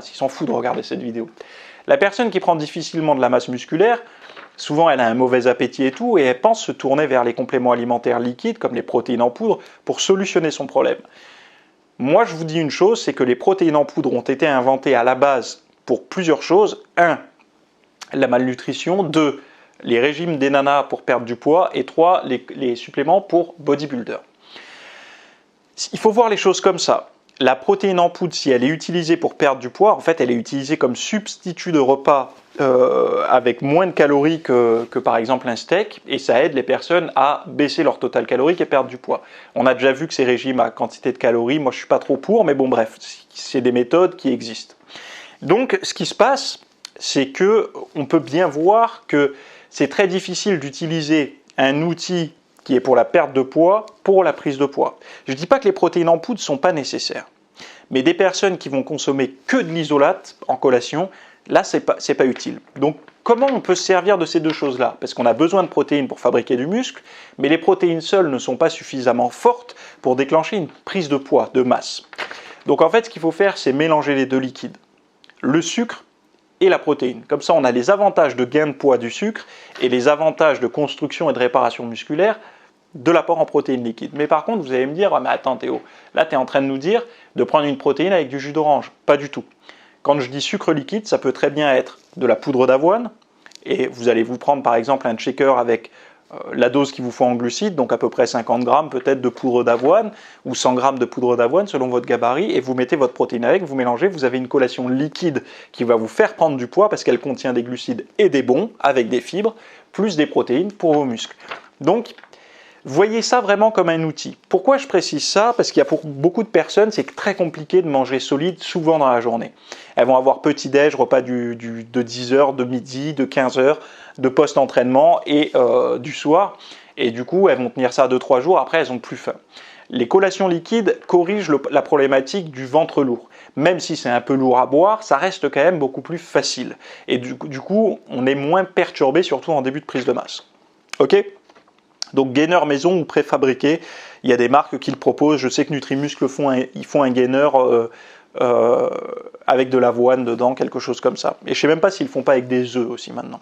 masse, il s'en fout de regarder cette vidéo. La personne qui prend difficilement de la masse musculaire, souvent elle a un mauvais appétit et tout, et elle pense se tourner vers les compléments alimentaires liquides, comme les protéines en poudre, pour solutionner son problème. Moi je vous dis une chose, c'est que les protéines en poudre ont été inventées à la base pour plusieurs choses. 1. La malnutrition. 2. Les régimes des nanas pour perdre du poids. Et 3. Les suppléments pour bodybuilder. Il faut voir les choses comme ça. La protéine en poudre, si elle est utilisée pour perdre du poids, en fait, elle est utilisée comme substitut de repas avec moins de calories que par exemple un steak, et ça aide les personnes à baisser leur total calorique et perdre du poids. On a déjà vu que ces régimes à quantité de calories, moi je suis pas trop pour, mais bon bref, c'est des méthodes qui existent. Donc ce qui se passe, c'est que on peut bien voir que c'est très difficile d'utiliser un outil qui est pour la perte de poids, pour la prise de poids. Je ne dis pas que les protéines en poudre ne sont pas nécessaires, mais des personnes qui vont consommer que de l'isolate en collation, là, c'est pas utile. Donc, comment on peut se servir de ces deux choses-là? Parce qu'on a besoin de protéines pour fabriquer du muscle, mais les protéines seules ne sont pas suffisamment fortes pour déclencher une prise de poids, de masse. Donc, en fait, ce qu'il faut faire, c'est mélanger les deux liquides, le sucre et la protéine. Comme ça, on a les avantages de gain de poids du sucre et les avantages de construction et de réparation musculaire de l'apport en protéines liquides. Mais par contre, vous allez me dire, ah, mais attends Théo, là tu es en train de nous dire de prendre une protéine avec du jus d'orange. Pas du tout. Quand je dis sucre liquide, ça peut très bien être de la poudre d'avoine, et vous allez vous prendre par exemple un shaker avec la dose qu'il vous faut en glucides, donc à peu près 50 grammes peut-être de poudre d'avoine, ou 100 grammes de poudre d'avoine selon votre gabarit, et vous mettez votre protéine avec, vous mélangez, vous avez une collation liquide qui va vous faire prendre du poids parce qu'elle contient des glucides et des bons, avec des fibres, plus des protéines pour vos muscles. Donc, voyez ça vraiment comme un outil. Pourquoi je précise ça? Parce qu'il y a pour beaucoup de personnes, c'est très compliqué de manger solide souvent dans la journée. Elles vont avoir petit-déj, repas de 10h, de midi, de 15h, de post-entraînement et du soir. Et du coup, elles vont tenir ça 2-3 jours, après elles n'ont plus faim. Les collations liquides corrigent la problématique du ventre lourd. Même si c'est un peu lourd à boire, ça reste quand même beaucoup plus facile. Et du coup, on est moins perturbé, surtout en début de prise de masse. Ok? Donc gainer maison ou préfabriqué, il y a des marques qui le proposent. Je sais que Nutrimuscle ils font un gainer avec de l'avoine dedans, quelque chose comme ça. Et je ne sais même pas s'ils ne font pas avec des œufs aussi maintenant.